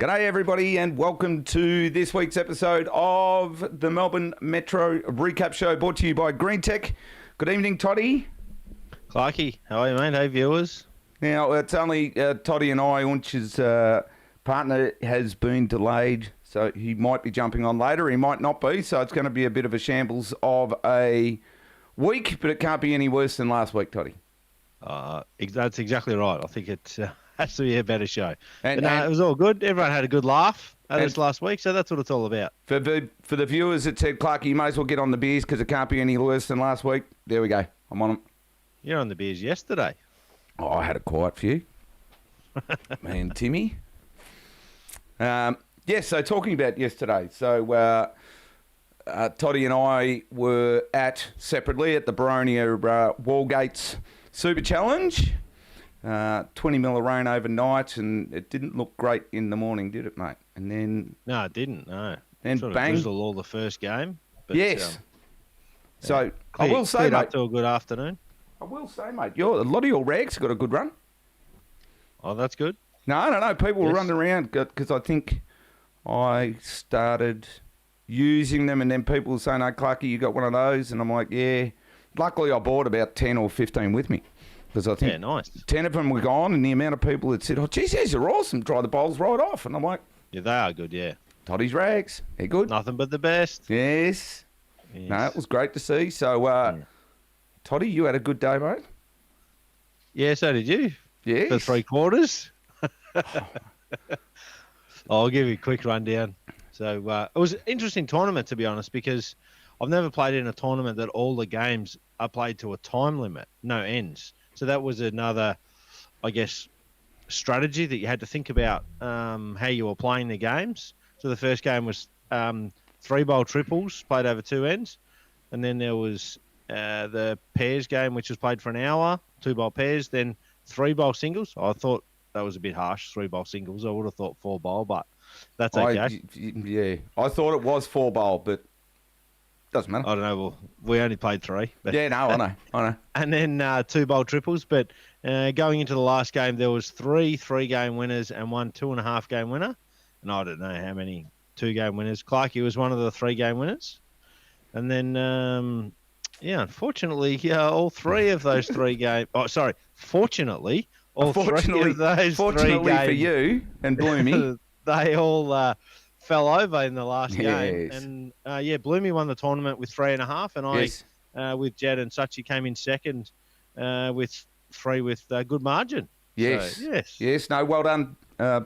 G'day everybody and welcome to this week's episode of the Melbourne Metro Recap Show brought to you by Greentek. Good evening, Toddy. Clarky, how are you, mate? Hey, viewers. Now, it's only Toddy and I. Ounch's partner has been delayed, so he might be jumping on later. He might not be, so it's going to be a bit of a shambles of a week, but it can't be any worse than last week, Toddy. That's exactly right. I think it has to be a better show. And it was all good. Everyone had a good laugh at us last week, so that's what it's all about. For the viewers that said, Clarky, you may as well get on the beers because it can't be any worse than last week. There we go. I'm on them. You're on the beers yesterday. Oh, I had a quiet few. Me and Timmy. So talking about yesterday. So Toddy and I were separately at the Baronia Wallgates Super Challenge. 20 mil of rain overnight, and it didn't look great in the morning, did it, mate? And then... No, it didn't, no. And sort bang. Of drizzled all the first game. But, yes. So, I will say, mate... up to a good afternoon. I will say, mate, a lot of your rags got a good run. Oh, that's good. No. People were running around because I think I started using them, and then people were saying, "Oh, Clarky, you got one of those?" And I'm like, yeah. Luckily, I bought about 10 or 15 with me. Because I think 10 of them were gone, and the amount of people that said, "Oh, geez, these are awesome, dry the bowls right off." And I'm like... Yeah, they are good, yeah. Toddy's rags, they're good. Nothing but the best. Yes. No, it was great to see. So, Toddy, you had a good day, mate? Yeah, so did you. Yes. For 3 quarters. I'll give you a quick rundown. So, it was an interesting tournament, to be honest, because I've never played in a tournament that all the games are played to a time limit, no ends. So that was another, I guess, strategy that you had to think about how you were playing the games. So the first game was 3-bowl triples played over 2 ends. And then there was the pairs game, which was played for an hour, 2-bowl pairs, then 3-bowl singles. I thought that was a bit harsh, 3-bowl singles. I would have thought 4-bowl, but that's okay. I thought it was 4-bowl, but doesn't matter. I don't know. Well, we only played 3. But yeah, no, I know. And then 2-bowl triples. But going into the last game, there was 3 3-game winners and 1 2.5-game winner. And I don't know how many 2-game winners. Clarky was one of the 3-game winners. And then, unfortunately, all 3 of those 3 games. Oh, sorry. Fortunately, all 3 of those 3 games. For you and Bloomy. They all... fell over in the last game, and Bloomy won the tournament with 3.5, and I, with Jed and Sachi, came in second with 3 with good margin. Yes, so, yes. No, well done,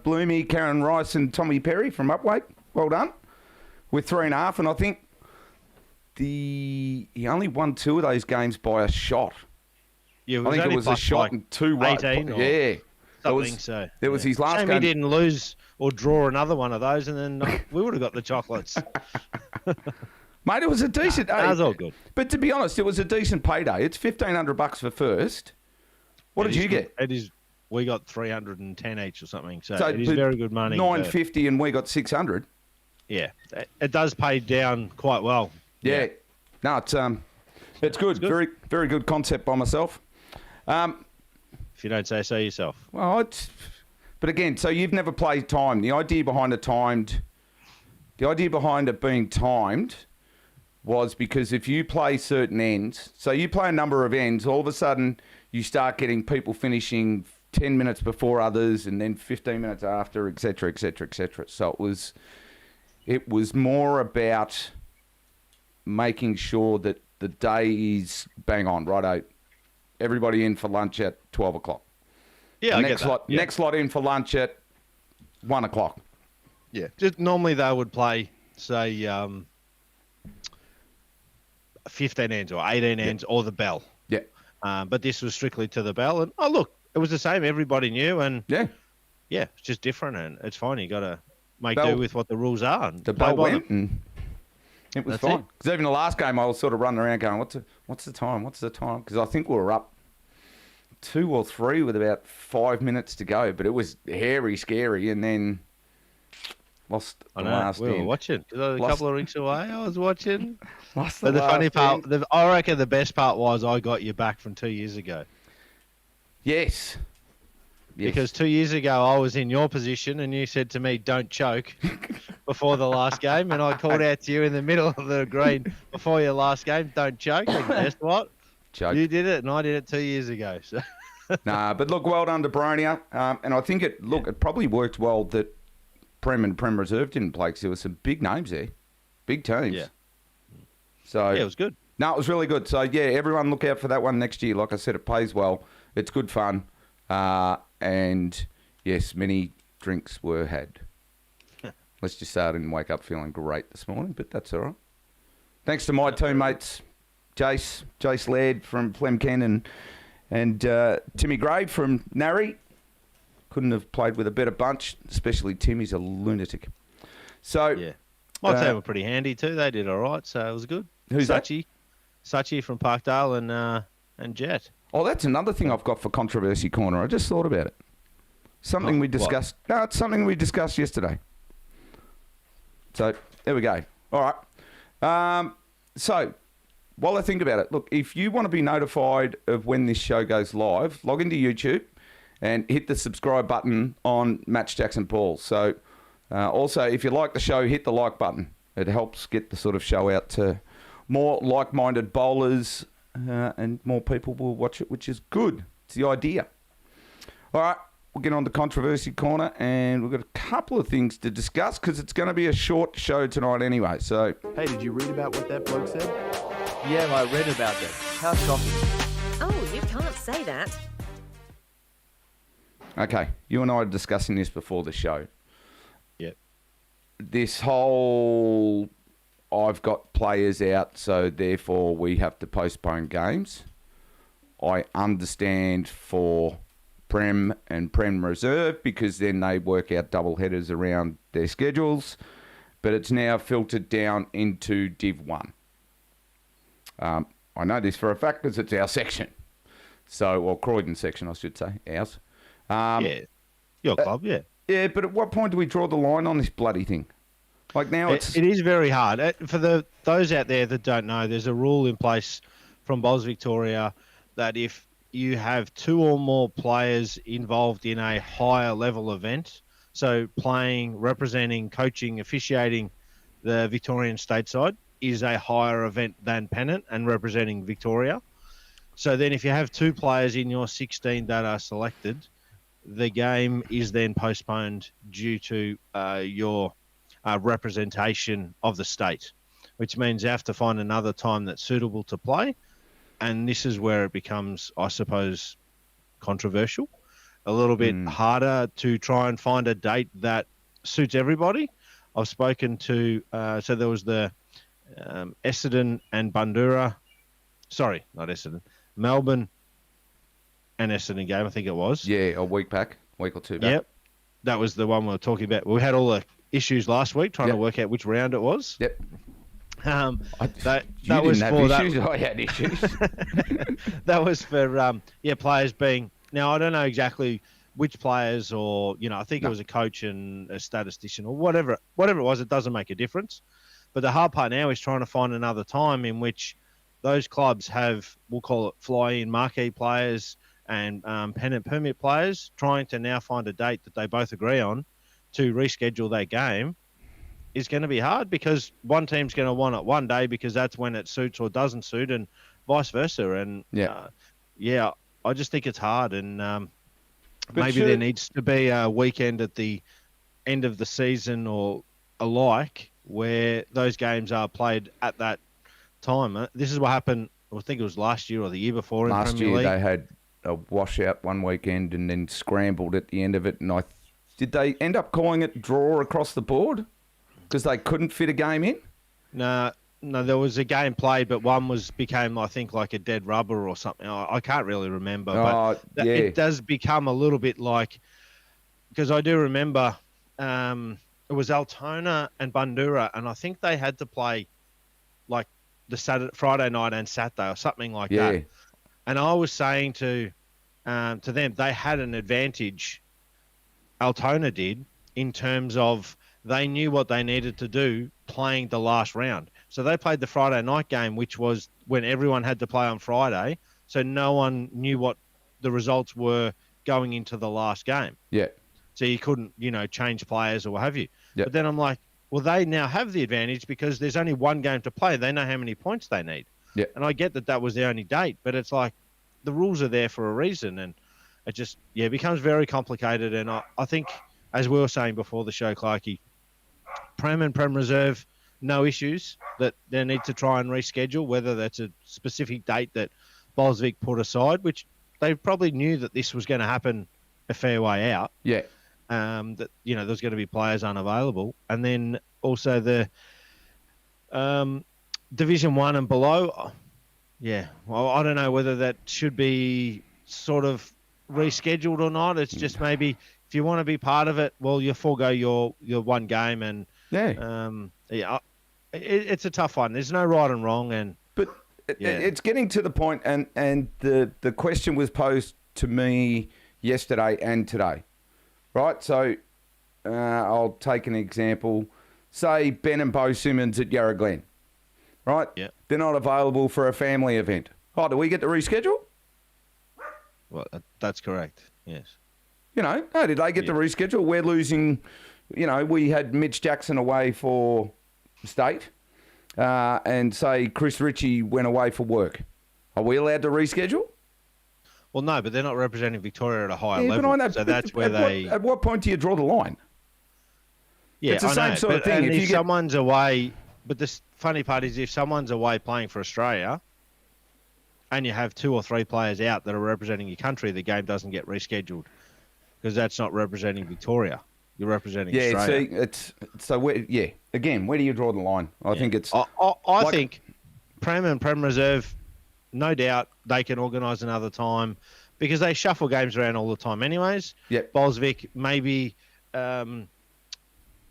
Bloomy, Karen Rice, and Tommy Perry from Upweight. Well done with 3.5, and I think he only won 2 of those games by a shot. Yeah, I think it was a shot and 2 right. 18 so. It was his last game. He didn't lose or draw another one of those, and then we would have got the chocolates. Mate, it was a decent day. That was all good. But to be honest, it was a decent payday. It's $1,500 for first. What did you get? It is. We got 310 each or something. So it is very good money. 950, and we got 600. Yeah, it does pay down quite well. Yeah. No, it's good. It's good. Very, very good concept by myself. If you don't say so yourself. Well, but again, so you've never played timed. The idea behind it being timed was because if you play certain ends, so you play a number of ends, all of a sudden you start getting people finishing 10 minutes before others and then 15 minutes after, et cetera, et cetera, et cetera. So it was more about making sure that the day is bang on, righto. Everybody in for lunch at 12 o'clock. Yeah, I get that. Next lot in for lunch at 1 o'clock. Yeah. Just normally they would play, say, 15 ends or 18 ends or the bell. Yeah. But this was strictly to the bell. And, look, it was the same. Everybody knew. And, it's just different. And it's fine. You got to make do with what the rules are. And the bell went and it was fine. Because even the last game, I was sort of running around going, what's the time? What's the time? Because I think we were up 2 or 3 with about 5 minutes to go. But it was hairy, scary. And then lost the last end. We were watching. A couple of rinks away, I was watching. Lost the funny part, I reckon the best part was I got you back from 2 years ago. Yes. Yes. Because 2 years ago I was in your position and you said to me, "Don't choke," before the last game, and I called out to you in the middle of the green before your last game, "Don't choke." And guess what? Joke. You did it, and I did it 2 years ago. So. Nah, but look, well done to Bronia. And I think it probably worked well that Prem and Prem Reserve didn't play because there were some big names there, big teams. Yeah. So Yeah, it was good. No, it was really good. So yeah, everyone look out for that one next year. Like I said, it pays well. It's good fun. And yes, many drinks were had. Let's just say I didn't wake up feeling great this morning, but that's all right. Thanks to my teammates, Jace Laird from Flemken and Timmy Gray from Narre. Couldn't have played with a better bunch, especially Timmy's a lunatic. So Yeah. My team were pretty handy too. They did all right, so it was good. Who's Sachi from Parkdale and Jet. Oh, that's another thing I've got for Controversy Corner. I just thought about it. Something we discussed. What? No, it's something we discussed yesterday. So, there we go. All right. So, while I think about it, look, if you want to be notified of when this show goes live, log into YouTube and hit the subscribe button on Match Jackson Paul. So, also, if you like the show, hit the like button. It helps get the sort of show out to more like-minded bowlers and more people will watch it, which is good. It's the idea. All right. We'll get on to Controversy Corner, and we've got a couple of things to discuss because it's going to be a short show tonight anyway. So, Hey, did you read about what that bloke said? Yeah, I read about that. How shocking. Oh, you can't say that. okay, you and I were discussing this before the show. Yep. This whole, I've got players out, so therefore we have to postpone games. I understand for Prem and Prem Reserve because then they work out double headers around their schedules, but it's now filtered down into Div 1. I know this for a fact because it's our section. So, or Croydon section, I should say, ours. Yeah. Your club, yeah. Yeah, but at what point do we draw the line on this bloody thing? Like now It is very hard. For those out there that don't know, there's a rule in place from Bowls Victoria that if you have 2 or more players involved in a higher level event, so playing, representing, coaching, officiating the Victorian stateside is a higher event than pennant and representing Victoria. So then if you have 2 players in your 16 that are selected, the game is then postponed due to your representation of the state, which means you have to find another time that's suitable to play. And this is where it becomes, I suppose, controversial, a little bit harder to try and find a date that suits everybody. I've spoken to, so there was the Essendon and Bundoora, sorry, not Essendon, Melbourne and Essendon game, I think it was. Yeah, a week or two back. Yep, that was the one we were talking about. We had all the issues last week trying to work out which round it was. Yep. That you was didn't for have issues. that. I had issues. That was for players being. Now I don't know exactly which players, or I think it was a coach and a statistician or whatever it was. It doesn't make a difference. But the hard part now is trying to find another time in which those clubs have, we'll call it fly-in marquee players and pennant permit players, trying to now find a date that they both agree on to reschedule that game is going to be hard because one team's going to want it one day because that's when it suits or doesn't suit, and vice versa. And I just think it's hard, and maybe there needs to be a weekend at the end of the season or alike where those games are played at that time. This is what happened, I think it was last year or the year before in Last Premier year League. they had a washout one weekend and then scrambled at the end of it. And did they end up calling it draw across the board because they couldn't fit a game in? No, there was a game played, but one became, I think, like a dead rubber or something. I can't really remember. But it does become a little bit like, because I do remember it was Altona and Bundoora, and I think they had to play like the Friday night and Saturday or something like that. And I was saying to them, they had an advantage, Altona did, in terms of they knew what they needed to do playing the last round. So they played the Friday night game, which was when everyone had to play on Friday. So no one knew what the results were going into the last game. Yeah. So you couldn't, change players or what have you. Yep. But then I'm like, well, they now have the advantage because there's only one game to play. They know how many points they need. Yeah. And I get that was the only date, but it's like the rules are there for a reason. And it just, becomes very complicated. And I think, as we were saying before the show, Clarkey, Prem and Prem Reserve, no issues that they need to try and reschedule, whether that's a specific date that Bolsvik put aside, which they probably knew that this was going to happen a fair way out. Yeah. That there's going to be players unavailable, and then also the Division 1 and below. Well, I don't know whether that should be sort of rescheduled or not. It's just maybe if you want to be part of it, well, you forego your one game, and it's a tough one. There's no right and wrong, but it's getting to the point, and the question was posed to me yesterday and today. Right, so I'll take an example. Say Ben and Bo Simmons at Yarra Glen, right? Yeah. They're not available for a family event. Oh, do we get to reschedule? Well, that's correct, yes. Did they get to reschedule? We're losing, we had Mitch Jackson away for state, and say Chris Ritchie went away for work. Are we allowed to reschedule? Well, no, but they're not representing Victoria at a higher But level. I know, so that's where at what point do you draw the line? Yeah, it's the same sort of thing. And if someone's away, but the funny part is if someone's away playing for Australia and you have 2 or 3 players out that are representing your country, the game doesn't get rescheduled because that's not representing Victoria. You're representing Australia. Again, where do you draw the line? I think it's... I think Prem and Prem Reserve, no doubt they can organise another time because they shuffle games around all the time anyways. Yep. Bolsvik maybe...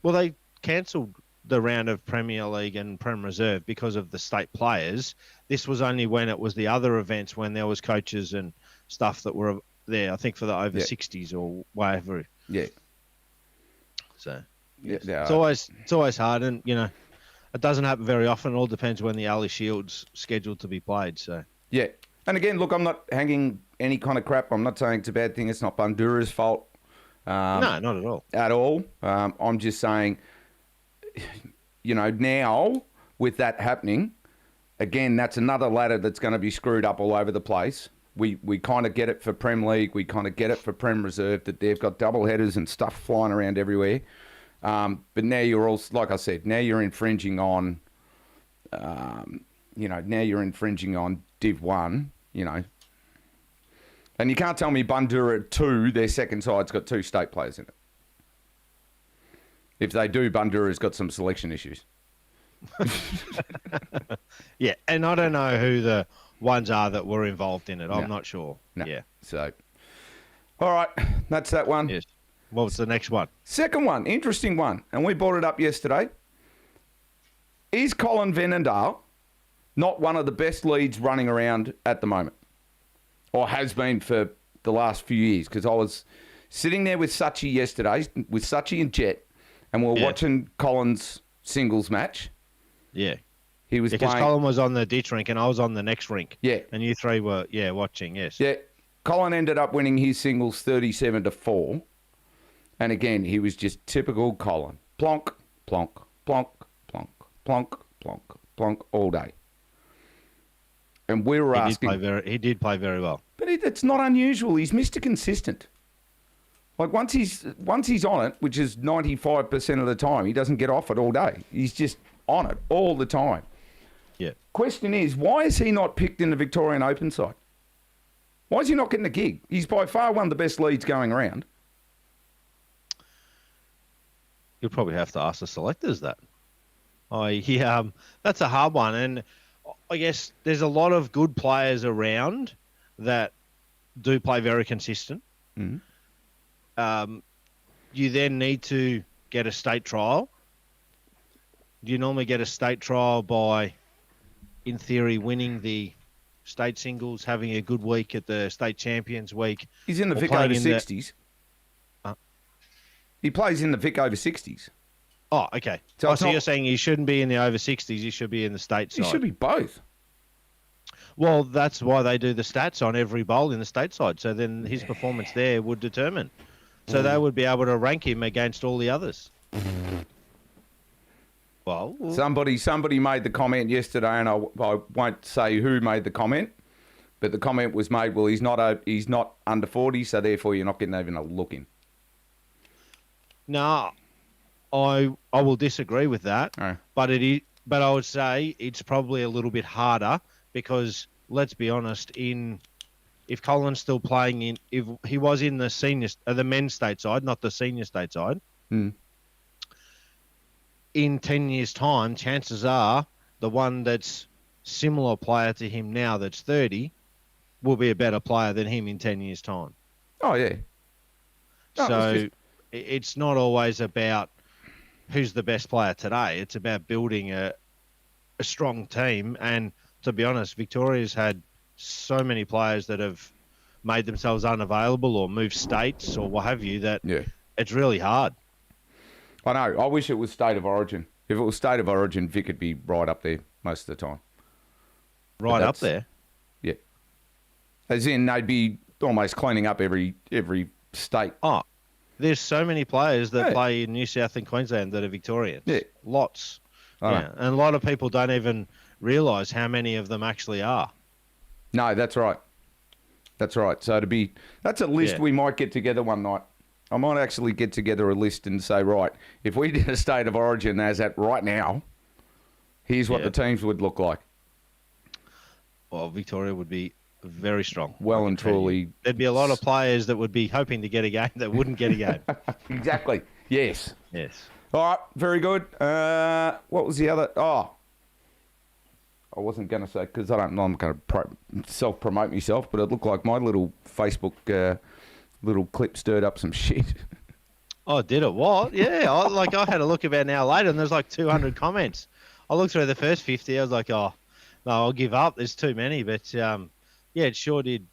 they cancelled the round of Premier League and Prem Reserve because of the state players. This was only when it was the other events when there was coaches and stuff that were there, I think for the over 60s or whatever. Yeah. So it's always hard, and it doesn't happen very often. It all depends when the Ali Shield's scheduled to be played. So yeah, and again, look, I'm not hanging any kind of crap. I'm not saying it's a bad thing. It's not Bandura's fault. No, not at all. At all. I'm just saying, now with that happening, again, that's another ladder that's going to be screwed up all over the place. We kind of get it for Prem League. We kind of get it for Prem Reserve that they've got double headers and stuff flying around everywhere. But now you're all, like I said, now you're infringing on, now you're infringing on Div 1, And you can't tell me Bandura 2, their second side's got 2 state players in it. If they do, Bandura's got some selection issues. Yeah, and I don't know who the ones are that were involved in it. I'm not sure. No. Yeah. So, all right, that's that one. Yes. What was the next one? Second one, interesting one, and we brought it up yesterday. Is Colin Venendale not one of the best leads running around at the moment? Or has been for the last few years? Because I was sitting there with Sachi yesterday, with Sachi and Jet, and we were watching Colin's singles match. Yeah. He was because playing... Colin was on the ditch rink and I was on the next rink. Yeah. And you three were, watching, yes. Yeah. Colin ended up winning his singles 37-4. And again, he was just typical Colin. Plonk, plonk, plonk, plonk, plonk, plonk, plonk all day. And we were asking... He did play very well. But it's not unusual. He's Mr. Consistent. Like, once he's on it, which is 95% of the time, he doesn't get off it all day. He's just on it all the time. Yeah. Question is, why is he not picked in the Victorian Open side? Why is he not getting a gig? He's by far one of the best leads going around. You'll probably have to ask the selectors that. That's a hard one. And I guess there's a lot of good players around that do play very consistent. Mm-hmm. You then need to get a state trial. You normally get a state trial by, in theory, winning the state singles, having a good week at the state champions week. He's in the Vic over 60s. He plays in the Vic over 60s. Oh, okay. So you're saying he shouldn't be in the over 60s, he should be in the state side. He should be both. Well, that's why they do the stats on every bowl in the stateside. So then his performance there would determine. So they would be able to rank him against all the others. Well, Somebody made the comment yesterday, and I won't say who made the comment, but the comment was made, well, he's not under 40, so therefore you're not getting even a look in. no, I will disagree with that. Oh. But I would say it's probably a little bit harder because let's be honest, if Colin's still playing if he was in the the men's stateside, not the senior stateside, in 10 years' time, chances are the one that's similar player to him now that's 30 will be a better player than him in 10 years' time. Oh, yeah. No, So it's not always about who's the best player today. It's about building a strong team. And to be honest, Victoria's had so many players that have made themselves unavailable or moved states or what have you that it's really hard. I know. I wish it was State of Origin. If it was State of Origin, Vic would be right up there most of the time. Right up there? Yeah. As in, they'd be almost cleaning up every state. Oh, there's so many players that play in New South and Queensland that are Victorians. Yeah. Lots. And a lot of people don't even realise how many of them actually are. No, that's right. That's right. So that's a list we might get together one night. I might actually get together a list and say, right, if we did a State of Origin as at right now, here's what the teams would look like. Well, Victoria would be very strong. Well and truly. There'd be a lot of players that would be hoping to get a game that wouldn't get a game. Exactly. Yes. Yes. All right. Very good. What was the other? Oh, I wasn't going to say, because I'm going to self-promote myself, but it looked like my little Facebook little clip stirred up some shit. Oh, did it? What? Yeah. I had a look about an hour later, and there's like 200 comments. I looked through the first 50. I was like, oh, no, I'll give up. There's too many. But, yeah, it sure did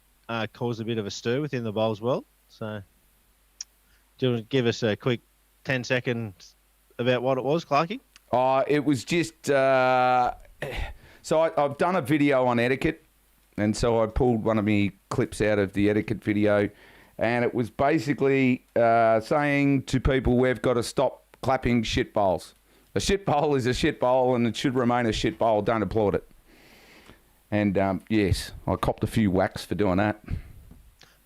cause a bit of a stir within the bowls world. So do you want to give us a quick 10 seconds about what it was, Clarkie? It was just... So I've done a video on etiquette, and so I pulled one of my clips out of the etiquette video, and it was basically saying to people, we've got to stop clapping shit bowls. A shit bowl is a shit bowl, and it should remain a shit bowl. Don't applaud it. And, yes, I copped a few whacks for doing that.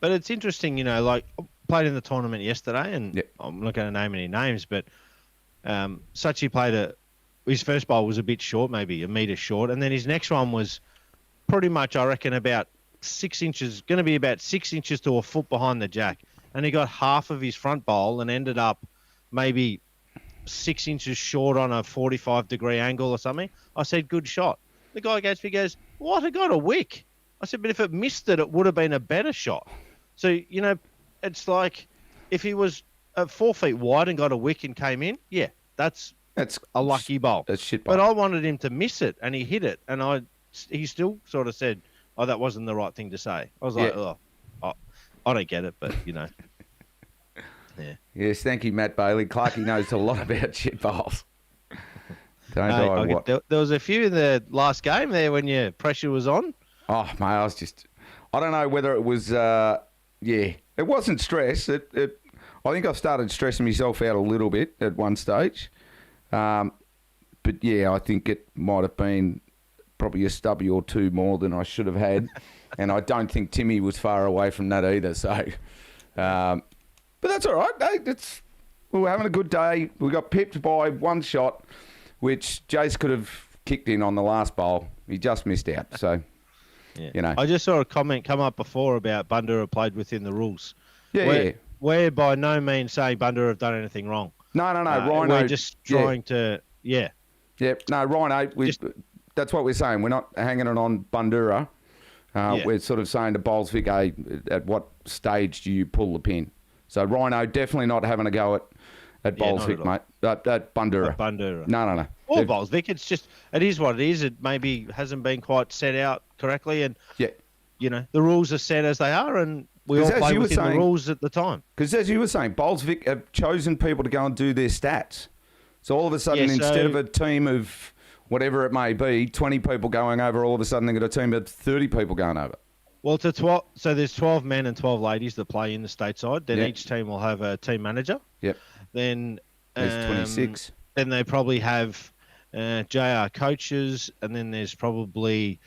But it's interesting, I played in the tournament yesterday, and I'm not going to name any names, but Sachi played his first bowl was a bit short, maybe a metre short, and then his next one was pretty much, I reckon, about 6 inches, going to be about 6 inches to a foot behind the jack. And he got half of his front bowl and ended up maybe 6 inches short on a 45-degree angle or something. I said, good shot. The guy against me goes, what? I got a wick. I said, but if it missed it, it would have been a better shot. So, it's like if he was 4 feet wide and got a wick and came in, that's a lucky bowl. That's shit bowl. But I wanted him to miss it, and he hit it. And he still sort of said, oh, that wasn't the right thing to say. I was like, I don't get it, but, Yeah. Yes, thank you, Matt Bailey. Clarkie knows a lot about shit bowls. There was a few in the last game there when your pressure was on. Oh, mate, I don't know whether it was, it wasn't stress. I think I started stressing myself out a little bit at one stage. But yeah, I think it might have been probably a stubby or two more than I should have had. And I don't think Timmy was far away from that either. So, but that's all right. Hey, we were having a good day. We got pipped by one shot, which Jace could have kicked in on the last bowl. He just missed out. So, I just saw a comment come up before about Bandura played within the rules. Yeah. We're by no means saying Bandura have done anything wrong. No. Rhino. We're just trying to, Yeah, no, Rhino, that's what we're saying. We're not hanging it on Bandura. We're sort of saying to Bowles Vic, at what stage do you pull the pin? So Rhino definitely not having a go at Bowles Vic, mate. At Bandura. Bandura. No. Or Bowles Vic. It's just, it is what it is. It maybe hasn't been quite set out correctly. And, the rules are set as they are. And we all play within the rules at the time. Because as you were saying, Bowles Vic have chosen people to go and do their stats. So all of a sudden, instead of a team of whatever it may be, 20 people going over, all of a sudden they've got a team of 30 people going over. Well, to 12, so there's 12 men and 12 ladies that play in the stateside. Then Yep. each team will have a team manager. Yep. Then There's 26. Then they probably have JR coaches, and then there's probably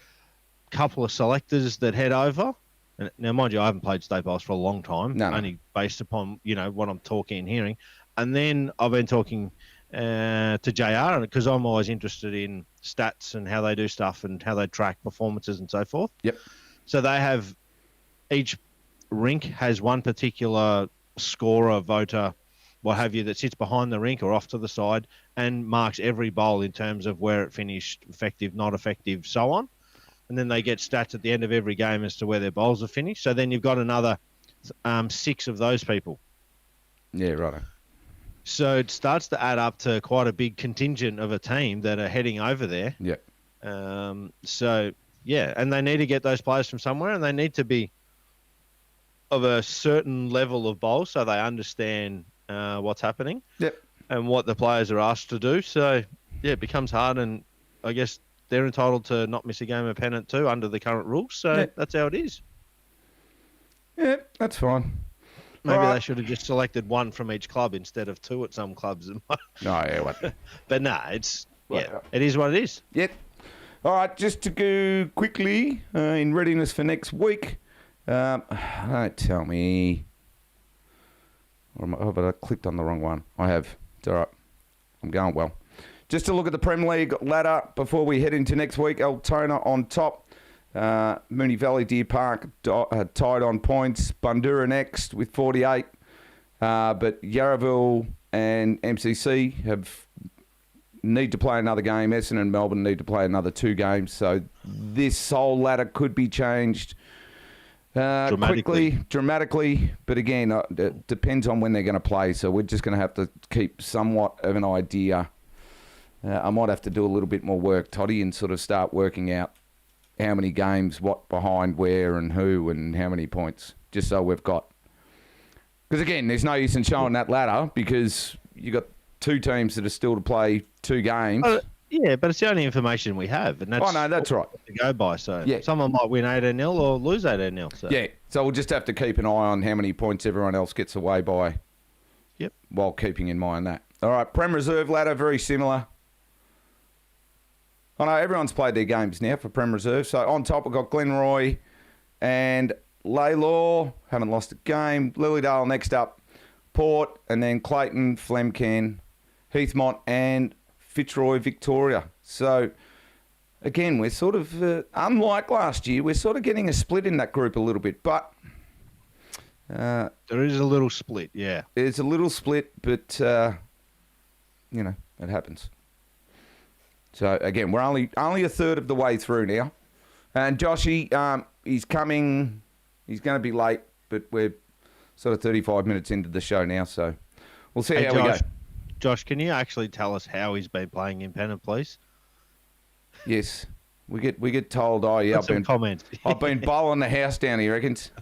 a couple of selectors that head over. And now, mind you, I haven't played state bowls for a long time, No. only based upon what I'm talking and hearing. And then I've been talking to JR because I'm always interested in stats and how they do stuff and how they track performances and so forth. Yep. So they have each rink has one particular scorer, voter, what have you, that sits behind the rink or off to the side and marks every bowl in terms of where it finished, effective, not effective, so on. And then they get stats at the end of every game as to where their bowls are finished. So then you've got another 6 of those people. Yeah, right. So it starts to add up to quite a big contingent of a team that are heading over there. Yep. Yeah, and they need to get those players from somewhere, and they need to be of a certain level of bowl so they understand what's happening. Yep. And what the players are asked to do. So, yeah, it becomes hard, and I guess they're entitled to not miss a game of pennant too under the current rules. So that's how it is. Yeah, that's fine. Maybe All they should have just selected one from each club instead of 2 at some clubs. No, yeah, what? But no, it is what it is. Yep. All right, just to go quickly in readiness for next week. Don't tell me. But I clicked on the wrong one. I have. It's all right. I'm going well. Just to look at the Premier League ladder before we head into next week. Altona on top. Moonee Valley, Deer Park tied on points. Bundoora next with 48. But Yarraville and MCC need to play another game. Essendon and Melbourne need to play another 2 games. So this whole ladder could be changed dramatically. But again, it depends on when they're going to play. So we're just going to have to keep somewhat of an idea. I might have to do a little bit more work, Toddy, and sort of start working out how many games, what behind where and who and how many points, just so we've got. Because again, there's no use in showing that ladder because you got 2 teams that are still to play 2 games. Yeah, but it's the only information we have, and that's that's right to go by. So yeah. Someone might win 18-0 or lose 18-0. So. Yeah, so we'll just have to keep an eye on how many points everyone else gets away by. Yep. While keeping in mind that. All right, Prem Reserve ladder, very similar. I know everyone's played their games now for Prem Reserve. So on top, we've got Glenroy and Laylaw. Haven't lost a game. Lilydale next up. Port, and then Clayton, Flemcan, Heathmont, and Fitzroy, Victoria. So, again, we're sort of, unlike last year, we're sort of getting a split in that group a little bit. But there is a little split, yeah. There's a little split, but, it happens. So, again, we're only a third of the way through now. And Joshy, he's coming. He's going to be late, but we're sort of 35 minutes into the show now, so we'll see how we go. Josh, can you actually tell us how he's been playing in pennant, please? Yes. We get told, I've been bowling the house down, he reckons.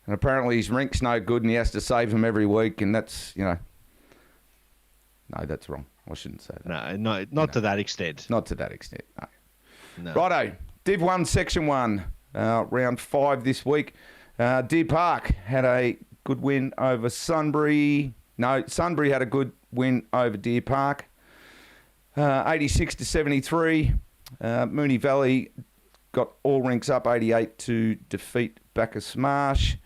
And apparently his rink's no good and he has to save them every week, and that's, No, that's wrong. I shouldn't say that. No, not to that extent. Not to that extent, no. Righto. Div 1, Section 1, round 5 this week. Deer Park had a good win over Sunbury. No, Sunbury had a good win over Deer Park. 86-73. Moonee Valley got all rinks up 88 to defeat Bacchus Marsh.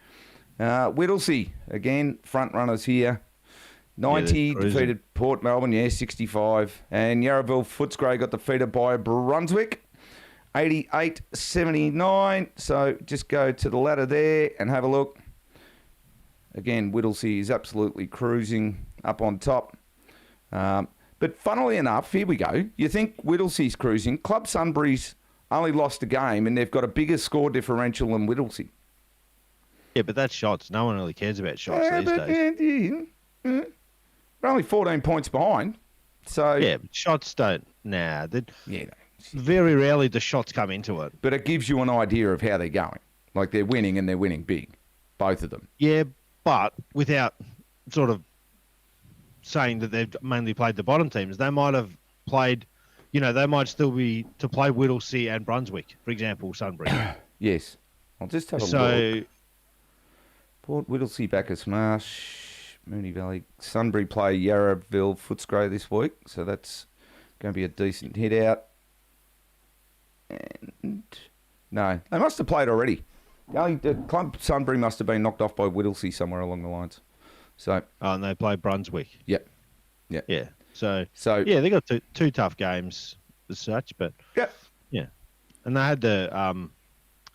Whittlesea, again, front runners here. 90 defeated Port Melbourne, 65. And Yarraville Footscray got defeated by Brunswick, 88-79. So just go to the ladder there and have a look. Again, Whittlesea is absolutely cruising up on top. But funnily enough, here we go. You think Whittlesea's cruising. Club Sunbury's only lost a game and they've got a bigger score differential than Whittlesea. Yeah, but that's shots. No one really cares about shots these days. They're only 14 points behind. So yeah, but shots don't. Very rarely the shots come into it. But it gives you an idea of how they're going. Like they're winning and they're winning big, both of them. Yeah, but without sort of saying that they've mainly played the bottom teams, they might have played, they might still be to play Whittlesea and Brunswick, for example, Sunbury. Yes. I'll just have a look. Port Whittlesea, Bacchus Marsh, Moonee Valley, Sunbury play Yarraville, Footscray this week, so that's going to be a decent hit out. And no, they must have played already. The club Sunbury must have been knocked off by Whittlesea somewhere along the lines. So. Oh, and they played Brunswick. Yep. Yeah. So yeah, they got two tough games as such, but yep. Yeah, and they had the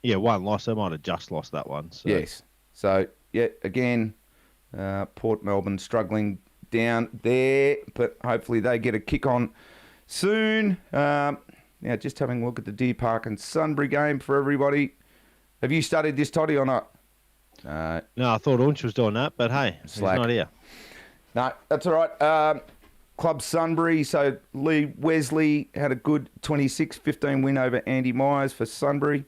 one loss. They might have just lost that one. So. Yes. So yeah, again, Port Melbourne struggling down there, but hopefully they get a kick on soon. Now, just having a look at the Deer Park and Sunbury game for everybody. Have you studied this, Toddy, or not? No, I thought Ounch was doing that, but hey, Slack. he's not here. No, that's all right. Club Sunbury, so Lee Wesley had a good 26-15 win over Andy Myers for Sunbury.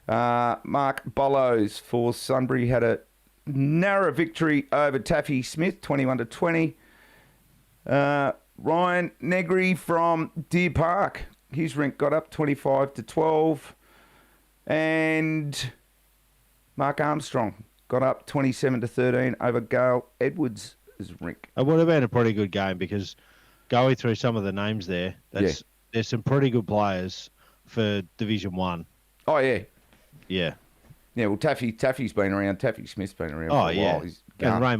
Mark Bollows for Sunbury had a narrow victory over Taffy Smith, 21-20. Ryan Negri from Deer Park, his rink got up 25-12. And Mark Armstrong got up 27-13 over Gail Edwards' rink. It would have been a pretty good game because going through some of the names there, there's some pretty good players for Division 1. Oh, yeah. Yeah. Yeah, well, Taffy's been around. Taffy Smith's been around for a while. And Ray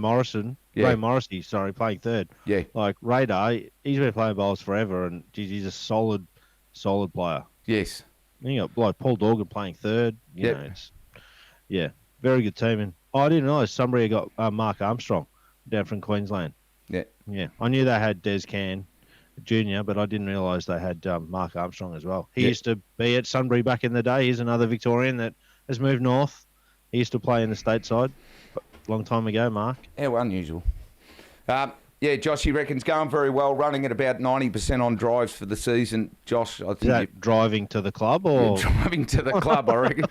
Morrissey, playing third. Yeah. Like, Radar, he's been playing bowls forever, and he's a solid player. Yes. And you got like Paul Dorgan playing third. You know, very good team. And I didn't realise Sunbury got Mark Armstrong down from Queensland. Yeah. Yeah. I knew they had Des Can Jr., but I didn't realise they had Mark Armstrong as well. He used to be at Sunbury back in the day. He's another Victorian that has moved north. He used to play in the stateside a long time ago, Mark. Yeah, well, unusual. Josh, he reckons going very well, running at about 90% on drives for the season. Josh, I think... driving to the club or...? Yeah, driving to the club, I reckon.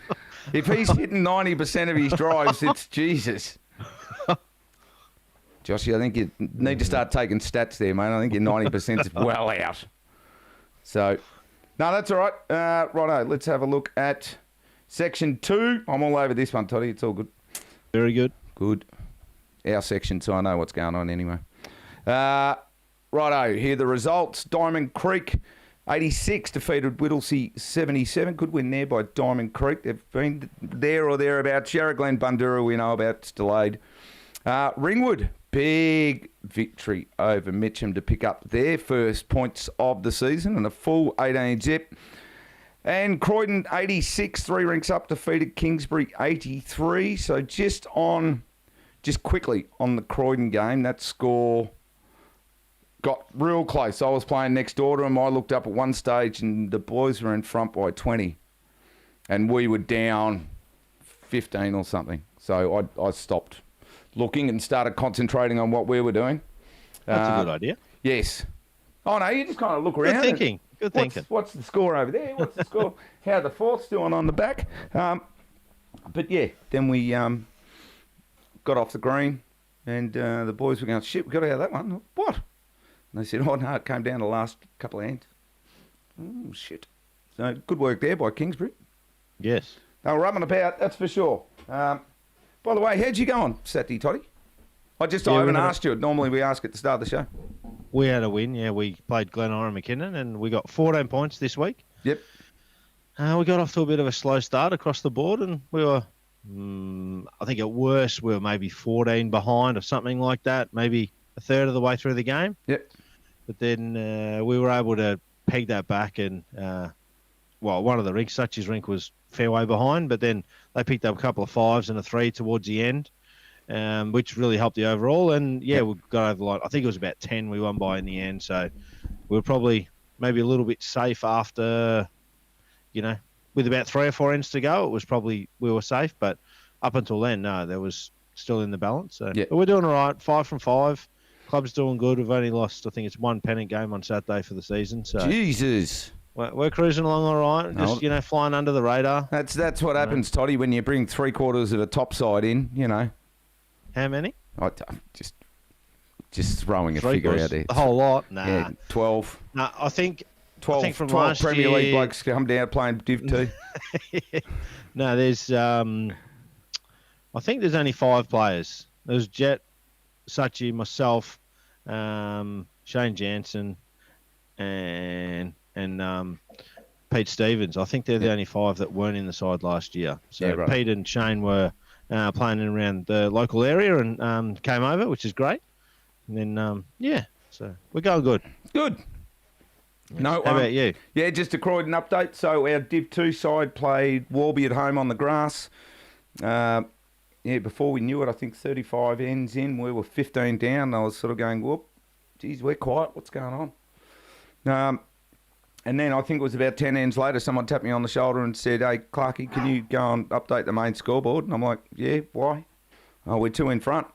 If he's hitting 90% of his drives, it's Jesus. Joshy, I think you need to start taking stats there, mate. I think your 90% is well out. So, no, that's all right. Righto, let's have a look at Section 2. I'm all over this one, Toddy. It's all good. Very good. Good. Our section, so I know what's going on anyway. Righto, here are the results. Diamond Creek, 86, defeated Whittlesea, 77. Good win there by Diamond Creek. They've been there or thereabouts. Yarraglen Bundura, we know about. It's delayed. Ringwood, big victory over Mitcham to pick up their first points of the season and a full 18 zip. And Croydon, 86, 3 ranks up, defeated Kingsbury, 83. So just quickly on the Croydon game, that score got real close. I was playing next door to them. I looked up at one stage and the boys were in front by 20. And we were down 15 or something. So I stopped looking and started concentrating on what we were doing. That's a good idea. Yes. Oh, no, you just kind of look around. Good thinking. What's the score over there? What's the score? How the fourth's doing on the back? But, yeah, then we got off the green and the boys were going, shit, we got out of that one. What? And they said, oh, no, it came down to the last couple of hands. Oh, shit. So good work there by Kingsbury. Yes. They were rubbing about, that's for sure. By the way, how'd you go on Saturday, Toddy? I haven't asked you. Normally we ask at the start of the show. We had a win, yeah. We played Glenora McKinnon and we got 14 points this week. Yep. We got off to a bit of a slow start across the board and we were, I think at worst, we were maybe 14 behind or something like that, maybe a third of the way through the game. Yep. But then we were able to peg that back and, one of the rinks, Such's rink, was fair way behind, but then they picked up a couple of 5s and a 3 towards the end, which really helped the overall. And, we got over the line. I think it was about 10 we won by in the end. So we were probably maybe a little bit safe after, with about 3 or 4 ends to go. It was probably we were safe. But up until then, no, there was still in the balance. So But we're doing all right. 5 from 5. Club's doing good. We've only lost, I think it's one pennant game on Saturday for the season. So Jesus. We're cruising along all right, just, flying under the radar. That's what happens, Toddy, when you bring 3/4 of a top side in, How many? Just just throwing a Three figure was out there. the whole lot. Nah. Yeah, 12. Nah, I think 12, from 12 last Premier League year- blokes come down playing Div 2. No, there's. I think there's only 5 players. There's Jet, Sachi, myself, Shane Jansen, and Pete Stevens. I think they're the only 5 that weren't in the side last year. So Yeah, right. Pete and Shane were playing in around the local area and came over, which is great. And then so we're going good. Good. No, How about you? Yeah, just a Croydon update. So our Div 2 side played Warby at home on the grass. Before we knew it, I think 35 ends in, we were 15 down. I was sort of going, whoop, geez, we're quiet. What's going on? And then I think it was about 10 ends later, someone tapped me on the shoulder and said, hey, Clarkie, can you go and update the main scoreboard? And I'm like, yeah, why? Oh, we're 2 in front.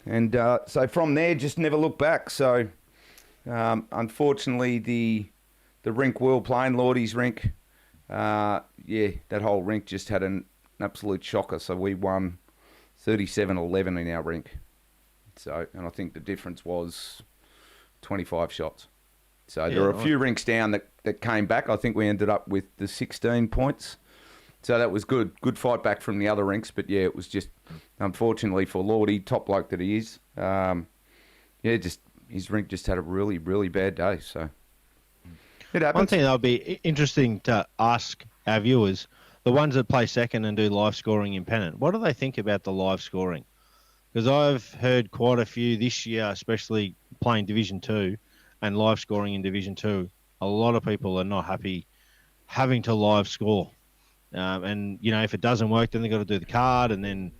And so from there, just never looked back. So unfortunately, the rink we were playing, Lordie's rink, that whole rink just had an absolute shocker. So we won 37-11 in our rink. So, and I think the difference was 25 shots. So there were a few rinks down that came back. I think we ended up with the 16 points. So that was good. Good fight back from the other rinks. But, yeah, it was just, unfortunately for Lordie, top bloke that he is, just his rink just had a really, really bad day. So it happens. One thing that would be interesting to ask our viewers, the ones that play second and do live scoring in pennant, what do they think about the live scoring? Because I've heard quite a few this year, especially playing Division 2 and live scoring in Division 2. A lot of people are not happy having to live score. And, if it doesn't work, then they've got to do the card and then,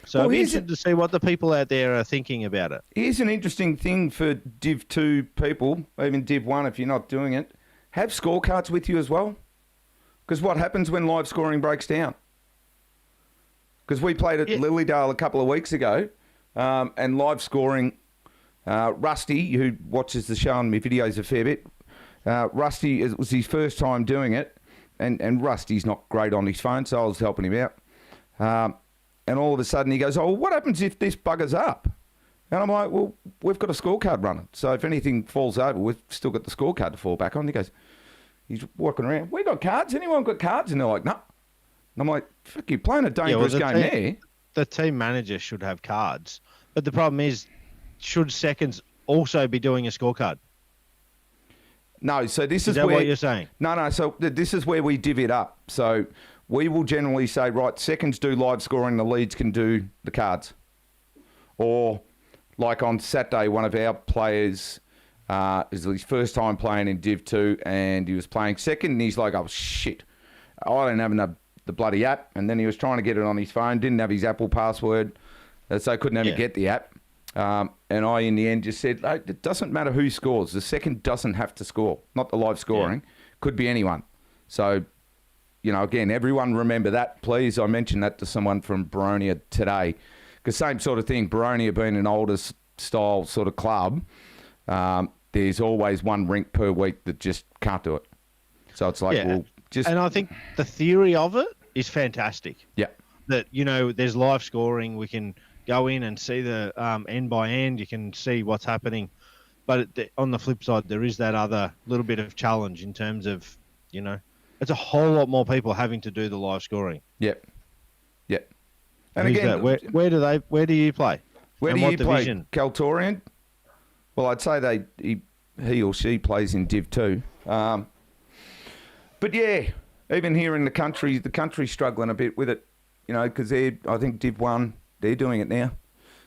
So it'd be interesting to see what the people out there are thinking about it. Here's an interesting thing for Div 2 people, even Div 1 if you're not doing it. Have scorecards with you as well. Because what happens when live scoring breaks down? Because we played at Lilydale a couple of weeks ago, and live scoring, Rusty, who watches the show and my videos a fair bit, Rusty, it was his first time doing it, and Rusty's not great on his phone, so I was helping him out. And all of a sudden he goes, oh, what happens if this buggers up? And I'm like, well, we've got a scorecard running, so if anything falls over, we've still got the scorecard to fall back on. He goes, he's walking around, we got cards? Anyone got cards? And they're like, no. And I'm like, fuck, you're playing a dangerous game there. The team manager should have cards. But the problem is, should seconds also be doing a scorecard? No, so this is where... what you're saying? No, so this is where we divvy it up. So we will generally say, right, seconds do live scoring, the leads can do the cards. Or, like on Saturday, one of our players... is his first time playing in Div 2 and he was playing second and he's like, oh shit, I don't have the bloody app. And then he was trying to get it on his phone, didn't have his Apple password, so couldn't ever get the app. And I, in the end, just said, hey, it doesn't matter who scores. The second doesn't have to score, not the live scoring. Could be anyone. So, again, everyone remember that, please. I mentioned that to someone from Baronia today. Because same sort of thing, Baronia being an older style sort of club, there's always one rink per week that just can't do it. So it's like, well, just... And I think the theory of it is fantastic. Yeah. That, there's live scoring. We can go in and see the end by end. You can see what's happening. But on the flip side, there is that other little bit of challenge in terms of, it's a whole lot more people having to do the live scoring. Yep. And Who's again... that? Where do you play? Where and do you what division? play? Kaltorian? Well, I'd say he or she plays in Div 2. But yeah, even here in the country's struggling a bit with it, because I think Div 1, they're doing it now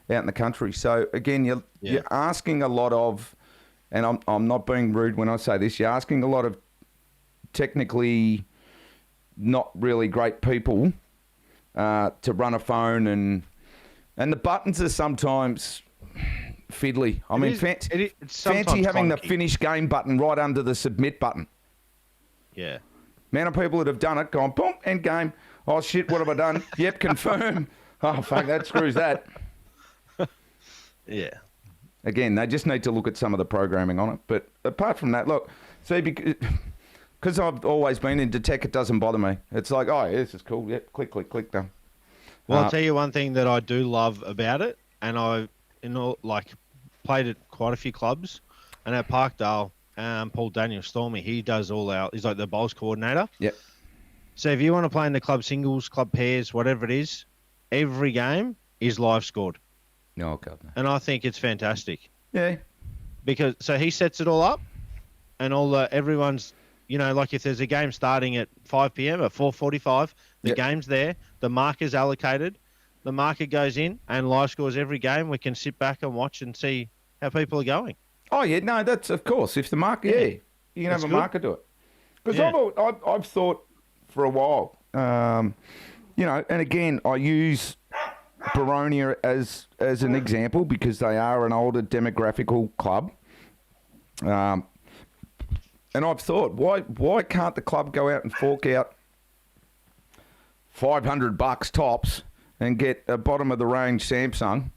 out in the country. So again, you're asking a lot of, and I'm not being rude when I say this, you're asking a lot of technically not really great people to run a phone, and the buttons are sometimes fiddly. I mean, fancy having the finish game button right under the submit button. Yeah. Amount of people that have done it, gone, boom, end game. Oh, shit, what have I done? Yep, confirm. Oh, fuck, that screws that. Yeah. Again, they just need to look at some of the programming on it. But apart from that, look, see, because I've always been into tech, it doesn't bother me. It's like, oh, yeah, this is cool. Yep, click, done. Well, I'll tell you one thing that I do love about it, and played at quite a few clubs, and at Parkdale, Paul Daniel Stormy, he does he's like the bowls coordinator. Yep. So if you want to play in the club singles, club pairs, whatever it is, every game is live scored. No, God, no. And I think it's fantastic. Yeah. Because so he sets it all up, and everyone's, like if there's a game starting at 5 p.m. at 4:45, the game's there, the marker's allocated, the marker goes in and live scores every game. We can sit back and watch and see how people are going. Oh yeah, no, that's of course. If the marker, you can have a marker do it. Because I've thought for a while, and again, I use Baronia as an example because they are an older demographical club. And I've thought, why can't the club go out and fork out $500 tops and get a bottom of the range Samsung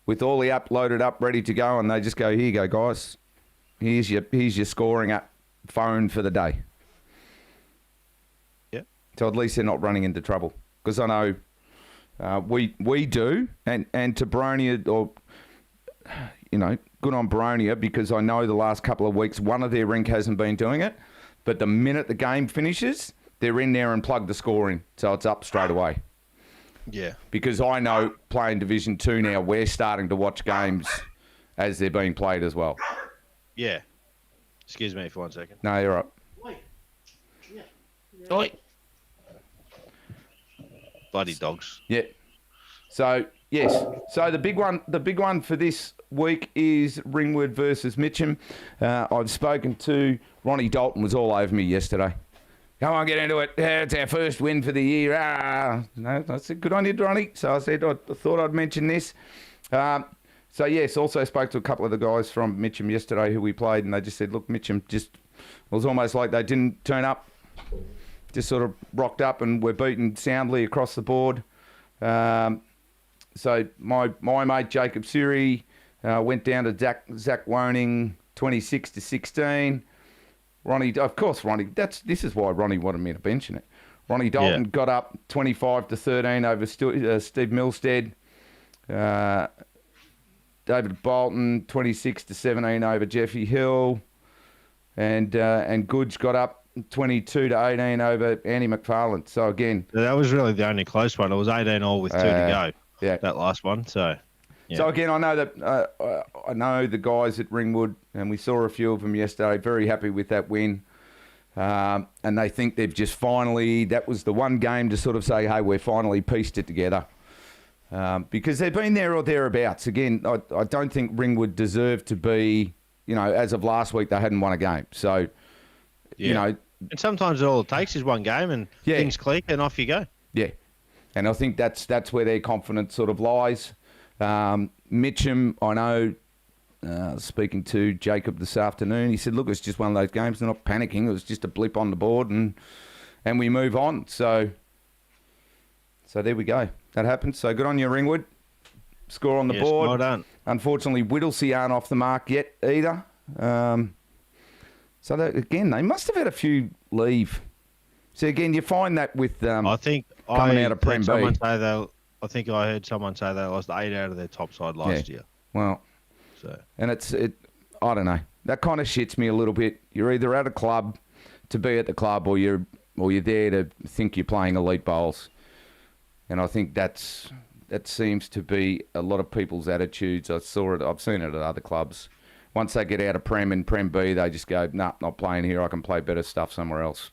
with all the app loaded up, ready to go, and they just go, here you go, guys. Here's your scoring app phone for the day. Yeah. So at least they're not running into trouble. Because I know we do, and to Baronia, or good on Baronia, because I know the last couple of weeks one of their rink hasn't been doing it, but the minute the game finishes, they're in there and plug the score in, so it's up straight away. Yeah. Because I know playing Division 2 now, we're starting to watch games as they're being played as well. Yeah. Excuse me for 1 second. No, you're right. Oi. Bloody dogs. Yeah. So, yes. So the big one for this week is Ringwood versus Mitcham. I've spoken to Ronnie Dalton, was all over me yesterday. Come on, get into it. Yeah, it's our first win for the year. No, I said, good on you, Ronnie. So I said, I thought I'd mention this. So, yes, also spoke to a couple of the guys from Mitcham yesterday who we played, and they just said, look, Mitcham it was almost like they didn't turn up, just sort of rocked up and were beaten soundly across the board. So my mate Jacob Siri went down to Zach Woning 26-16. Ronnie, of course, Ronnie. This is why Ronnie wanted me to mention it. Ronnie Dalton got up 25-13 over Steve Milstead. David Bolton 26-17 over Jeffy Hill, and Goods got up 22-18 over Andy McFarland. So again, that was really the only close one. It was 18-all with 2 to go. Yeah, that last one. So. Yeah. So again, I know that I know the guys at Ringwood, and we saw a few of them yesterday. Very happy with that win, and they think they've just finally. That was the one game to sort of say, "Hey, we're finally pieced it together," because they've been there or thereabouts. Again, I don't think Ringwood deserved to be. As of last week, they hadn't won a game. So, and sometimes all it takes is one game, and things click, and off you go. Yeah, and I think that's where their confidence sort of lies. Mitcham, I know, speaking to Jacob this afternoon, he said, look, it's just one of those games. They're not panicking. It was just a blip on the board and we move on. So there we go. That happened. So good on you, Ringwood. Score on the board. Well done. Unfortunately, Whittlesea aren't off the mark yet either. So again, they must have had a few leave. So again, you find that with I think coming out of Prem B. I think I heard someone say they lost 8 out of their top side last year. Well, and I don't know. That kind of shits me a little bit. You're either at a club to be at the club, or you're there to think you're playing elite bowls. And I think that seems to be a lot of people's attitudes. I've seen it at other clubs. Once they get out of Prem and Prem B, they just go, nah, not playing here. I can play better stuff somewhere else.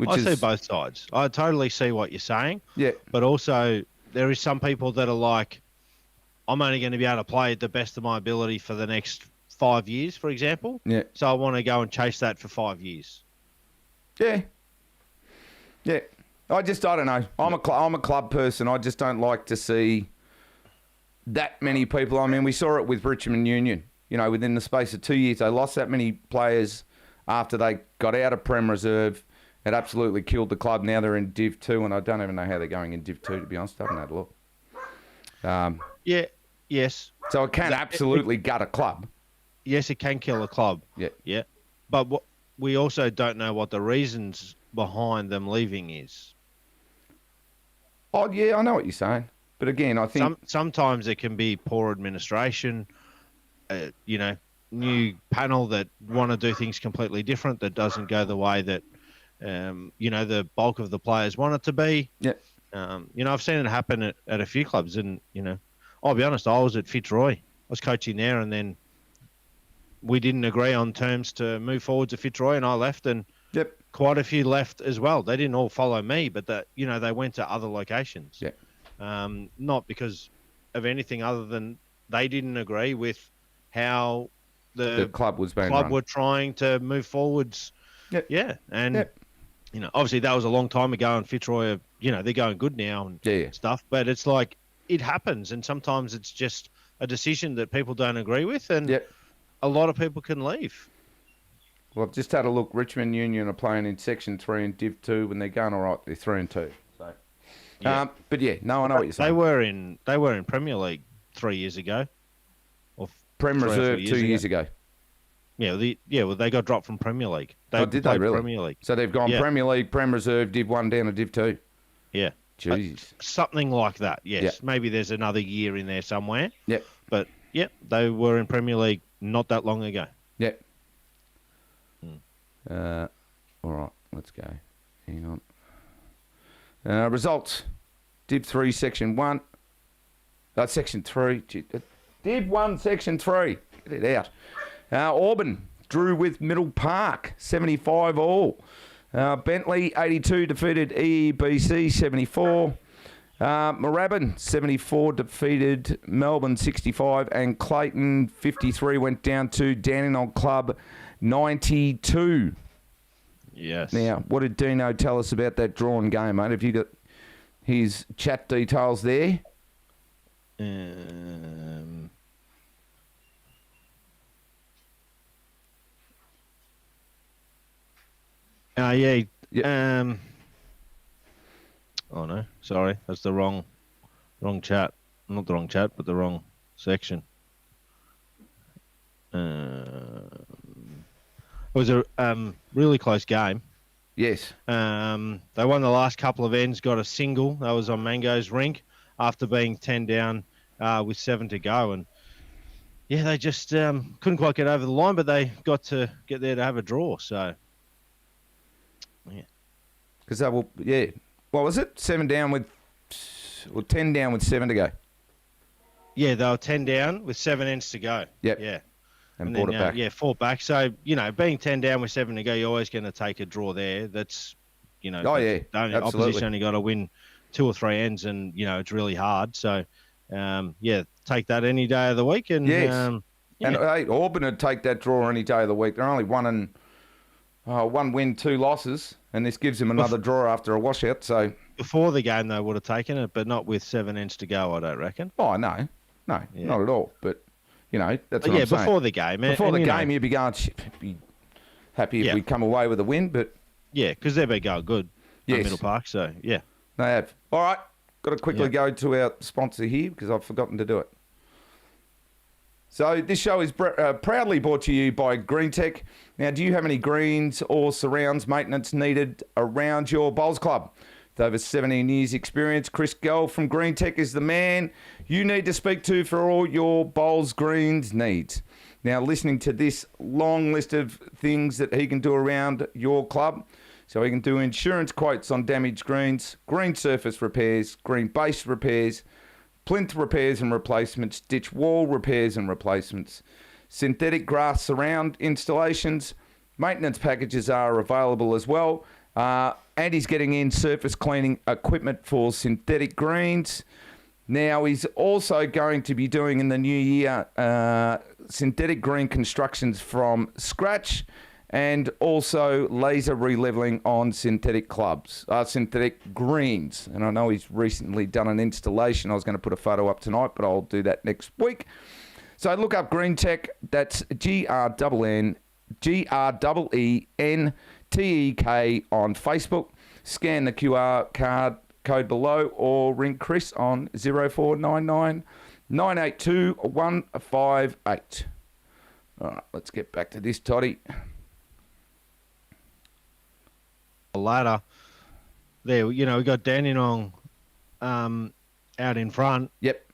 I see both sides. I totally see what you're saying. Yeah. But also, there is some people that are like, I'm only going to be able to play at the best of my ability for the next 5 years, for example. Yeah. So I want to go and chase that for 5 years. Yeah. Yeah. I don't know. I'm a club person. I just don't like to see that many people. I mean, we saw it with Richmond Union. Within the space of 2 years, they lost that many players after they got out of Prem Reserve. It absolutely killed the club. Now they're in Div 2, and I don't even know how they're going in Div 2, to be honest. I haven't had a look. Yes. So it can absolutely gut a club. Yes, it can kill a club. Yeah. Yeah. But we also don't know what the reasons behind them leaving is. Oh, yeah, I know what you're saying. But again, I think sometimes it can be poor administration, new panel that want to do things completely different that doesn't go the way that, the bulk of the players want it to be. Yeah. I've seen it happen at a few clubs, and, I'll be honest, I was at Fitzroy. I was coaching there, and then we didn't agree on terms to move forward to Fitzroy, and I left, and Yep. quite a few left as well. They didn't all follow me, but they went to other locations. Yeah. Not because of anything other than they didn't agree with how the club was being club run. were trying to move forwards. Yep. Yeah, and Yep. obviously that was a long time ago, and Fitzroy, they're going good now and stuff. But it's like it happens, and sometimes it's just a decision that people don't agree with, and a lot of people can leave. Well, I've just had a look. Richmond Union are playing in Section 3 and Div 2 when they're going all right. They're 3-2. So, but yeah, no, I know what you're saying. They were in Premier League 3 years ago, or Prem 3 or 4 Reserve 2 years ago. Yeah, well, they got dropped from Premier League. Did they really? Premier League. So they've gone Premier League, Prem Reserve, Div 1 down to Div 2. Yeah. Jeez. Something like that, yes. Yeah. Maybe there's another year in there somewhere. Yep. But, they were in Premier League not that long ago. Yep. All right, let's go. Hang on. Results. Div 3, Section 1. Section 3. Div 1, Section 3. Get it out. Auburn drew with Middle Park, 75 all. Bentley, 82, defeated EEBC, 74. Moorabbin, 74, defeated Melbourne, 65. And Clayton, 53, went down to Dandenong Club, 92. Yes. Now, what did Dino tell us about that drawn game, mate? Have you got his chat details there? Yeah. Yeah. Oh no, sorry, that's the wrong chat. Not the wrong chat, but the wrong section. It was a really close game. Yes. They won the last couple of ends, got a single. That was on Mango's rink after being 10 down with 7 to go. And, they just couldn't quite get over the line, but they got to get there to have a draw. So, yeah. Because they were, what was it? 10 down with 7 to go. Yeah, they were 10 down with 7 ends to go. Yep. Yeah. And brought then, it back. Fought back. So, being 10 down with 7 to go, you're always going to take a draw there. That's, absolutely. Opposition only got to win 2 or 3 ends, and, it's really hard. So, take that any day of the week. And, yes. And, hey, Auburn would take that draw any day of the week. They're only 1 win, 2 losses, and this gives them another draw after a washout. So before the game, they would have taken it, but not with 7 ends to go, I don't reckon. Oh, no, not at all. But, that's what I'm saying. Before the game. Before the game, you'd be going, be happy if we come away with a win, but... Yeah, because they've been going good at Yes. Middle Park, so, yeah. They have. All right, got to quickly go to our sponsor here because I've forgotten to do it. So this show is proudly brought to you by Greentek. Now, do you have any greens or surrounds maintenance needed around your bowls club? With over 17 years experience, Chris Gull from Greentek is the man you need to speak to for all your bowls greens needs. Now, listening to this long list of things that he can do around your club, so he can do insurance quotes on damaged greens, green surface repairs, green base repairs, plinth repairs and replacements, ditch wall repairs and replacements, synthetic grass surround installations. Maintenance packages are available as well. And he's getting in surface cleaning equipment for synthetic greens. Now, he's also going to be doing in the new year synthetic green constructions from scratch and also laser releveling on synthetic synthetic greens. And I know he's recently done an installation. I was going to put a photo up tonight, but I'll do that next week. So look up Greentek. That's GREENTEK on Facebook. Scan the QR code below or ring Chris on 0499 982 158. All right, let's get back to this, Toddy. Ladder there, we got Dandenong out out in front. Yep.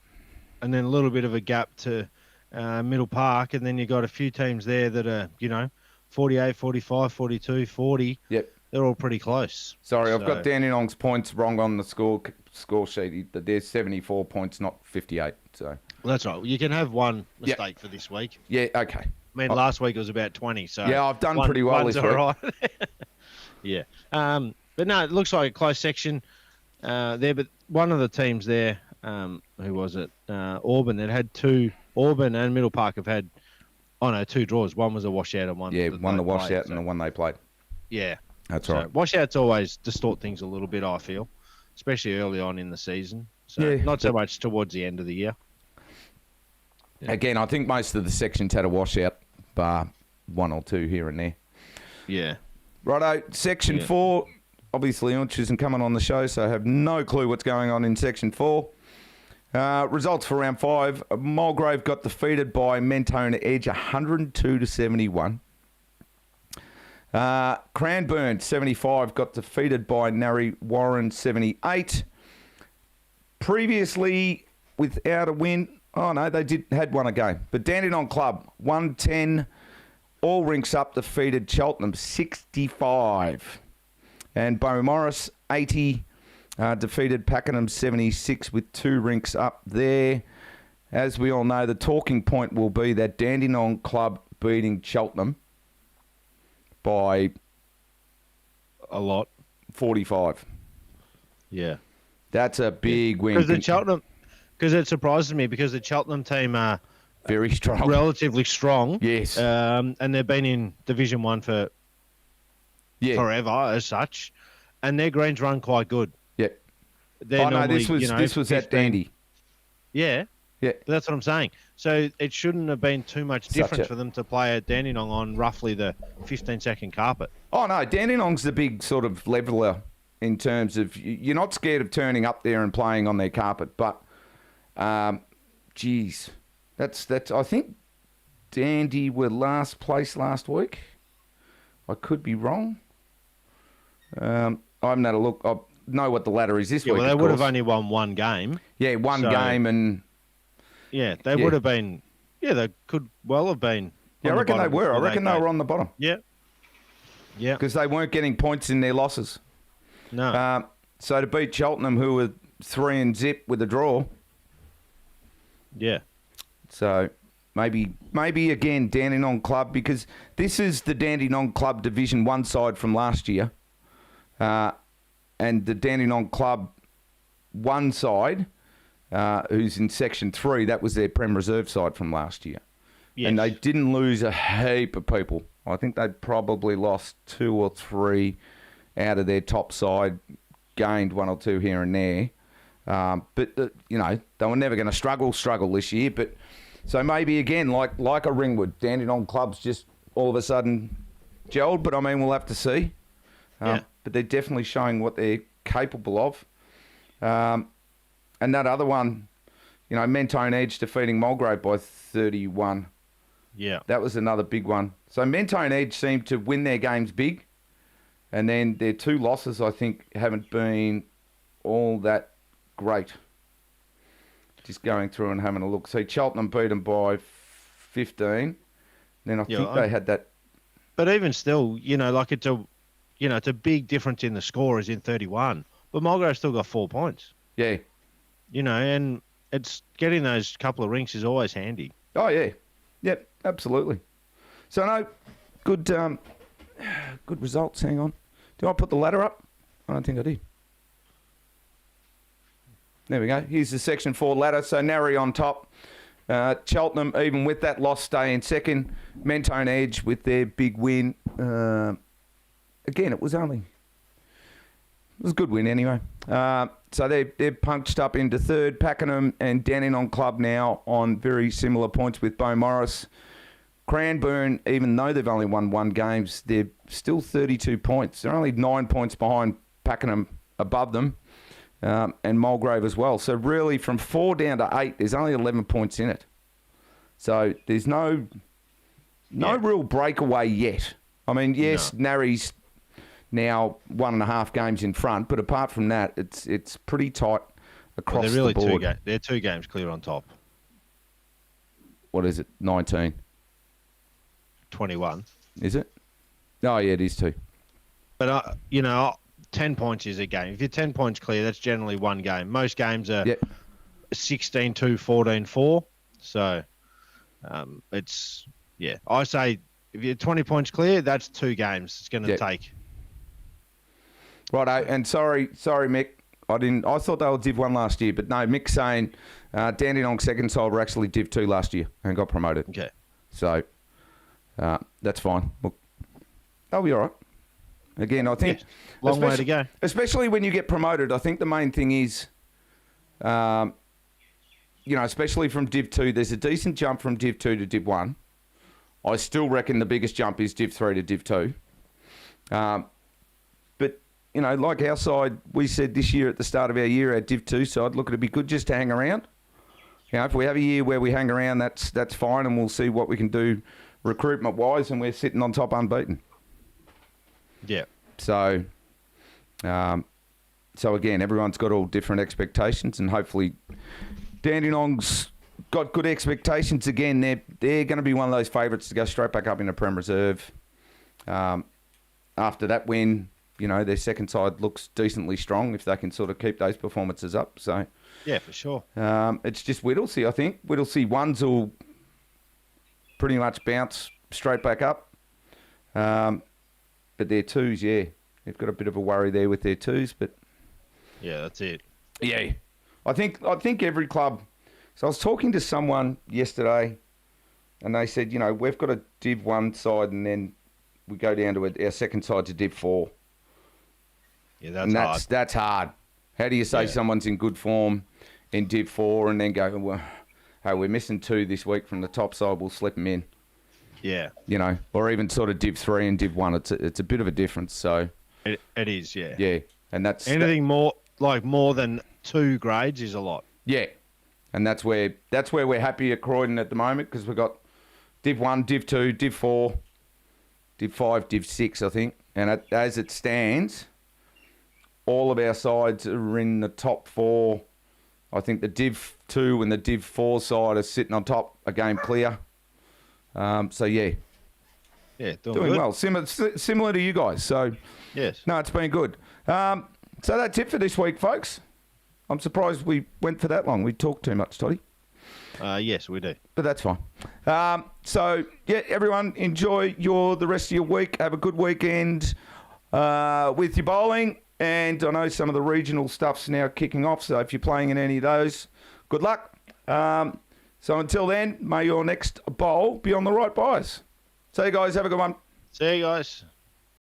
And then a little bit of a gap to Middle Park. And then you got a few teams there that are, 48, 45, 42, 40. Yep. They're all pretty close. Sorry, I've got Dandenong's points wrong on the score sheet. They're 74 points, not 58. So Well, that's right. You can have one mistake for this week. yeah, okay. I mean, last week it was about 20. So Yeah, I've done pretty well one's this week. all right. Yeah. But no, it looks like a close section there. But one of the teams there, who was it? Auburn. That had two. Auburn and Middle Park have had, two draws. One was a washout and one. Yeah, that one they the washout played, and the one they played. Yeah. That's So right. washouts always distort things a little bit, I feel, especially early on in the season. So Yeah, not so much towards the end of the year. Yeah. Again, I think most of the sections had a washout, bar one or two here and there. Yeah. Righto, Section 4. Obviously, Ounch isn't coming on the show, so I have no clue what's going on in Section 4. Results for round 5. Mulgrave got defeated by Mentone Edge 102-71. Cranbourne 75 got defeated by Narre Warren 78. Previously, without a win, they had won a game. But Dandenong Club 110, all rinks up, defeated Cheltenham 65. And Beaumaris 80 defeated Pakenham 76 with 2 rinks up there. As we all know, the talking point will be that Dandenong Club beating Cheltenham by A lot. 45. Yeah. That's a big win. Because it surprises me because the Cheltenham team are Very strong. relatively strong. Yes. And they've been in Division 1 for Yeah. forever as such. And their greens run quite good. Yeah. They're normally, this was at 15. Dandy. Yeah. Yeah. That's what I'm saying. So it shouldn't have been too much difference for them to play at Dandenong on roughly the 15-second carpet. Oh, no, Dandenong's the big sort of leveller in terms of you're not scared of turning up there and playing on their carpet. But, geez, that's. I think Dandy were last place last week. I could be wrong. I haven't had a look. I know what the ladder is this week. Well, they of would have course. only won one game. Yeah, one game and... Yeah, they would have been... Yeah, they could well have been. Yeah, I on the reckon they bottom were. I before reckon they came. were on the bottom. Yeah. Yeah. Because they weren't getting points in their losses. No. So to beat Cheltenham, who were 3-0 with a draw. Yeah. So maybe again, Dandenong Club, because this is the Dandenong Club Division 1 side from last year. And the Dandenong Club 1 side, who's in Section 3, that was their Prem Reserve side from last year. Yes. And they didn't lose a heap of people. I think they probably lost 2 or 3 out of their top side, gained 1 or 2 here and there. But they were never going to struggle this year. But so maybe again, like a Ringwood, Dandenong Club's just all of a sudden gelled. But I mean, we'll have to see. Yeah. But they're definitely showing what they're capable of. And that other one, Mentone Edge defeating Mulgrave by 31. Yeah. That was another big one. So Mentone Edge seemed to win their games big. And then their 2 losses, I think, haven't been all that great. Just going through and having a look. See, Cheltenham beat them by 15. Then I think they had that. But even still, it's a big difference in the score is in 31. But Mulgrave still got 4 points. Yeah. And it's getting those couple of rinks is always handy. Oh, yeah. Yep, absolutely. So, no, good results. Hang on. Do I put the ladder up? I don't think I did. There we go. Here's the Section 4 ladder. So, Narre on top. Cheltenham, even with that loss, stay in second. Mentone Edge with their big win. Again, it was a good win anyway. So they're punched up into third. Pakenham and Dandenong Club now on very similar points with Beaumaris. Cranbourne, even though they've only won 1 game, they're still 32 points. They're only 9 points behind Pakenham above them, and Mulgrave as well. So really, from 4 down to 8, there's only 11 points in it. So there's no real breakaway yet. I mean, yes, Narre's now 1.5 games in front, but apart from that, it's pretty tight across they're really the board. They're 2 games clear on top. What is it? 19. 21. Is it? Oh, yeah, it is 2. But, 10 points is a game. If you're 10 points clear, that's generally one game. Most games are 16-2, 14-4. So it's, I say if you're 20 points clear, that's 2 games it's going to take. Right, and sorry, Mick. I thought they were Div 1 last year, but no, Mick's saying Dandenong second side were actually Div 2 last year and got promoted. Okay. So that's fine. Look, they'll be all right. Again, I think... long way to go. Especially when you get promoted, I think the main thing is, especially from Div 2, there's a decent jump from Div 2 to Div 1. I still reckon the biggest jump is Div 3 to Div 2. But, like our side, we said this year at the start of our year, our Div 2 side, look, it'd be good just to hang around. If we have a year where we hang around, that's fine, and we'll see what we can do recruitment-wise, and we're sitting on top unbeaten. Yeah. So again, everyone's got all different expectations, and hopefully Dandenong's got good expectations. Again, they're going to be one of those favourites to go straight back up into Prem Reserve. After that win, their second side looks decently strong if they can sort of keep those performances up. So yeah, for sure. It's just Whittlesea, I think. Whittlesea ones will pretty much bounce straight back up. But their 2s, they've got a bit of a worry there with their 2s, but yeah, that's it. Yeah, I think every club. So I was talking to someone yesterday, and they said, we've got a Div 1 side, and then we go down to our second side to Div 4. Yeah, That's hard. How do you say someone's in good form in Div 4 and then go, well, hey, we're missing 2 this week from the top side, we'll slip them in. Yeah. Or even sort of Div 3 and Div 1. It's a bit of a difference. So it is, yeah. Yeah, and that's... Anything more than 2 grades is a lot. Yeah, and that's where we're happy at Croydon at the moment, because we've got Div 1, Div 2, Div 4, Div 5, Div 6, I think. And as it stands, all of our sides are in the top 4. I think the Div 2 and the Div 4 side are sitting on top, a game clear. So, yeah. Yeah, doing well. Similar to you guys. So, yes. No, it's been good. So that's it for this week, folks. I'm surprised we went for that long. We talked too much, Toddy. Yes, we do. But that's fine. So, yeah, everyone, enjoy the rest of your week. Have a good weekend with your bowling. And I know some of the regional stuff's now kicking off, so if you're playing in any of those, good luck. So until then, may your next bowl be on the right buys. See you guys. Have a good one. See you guys.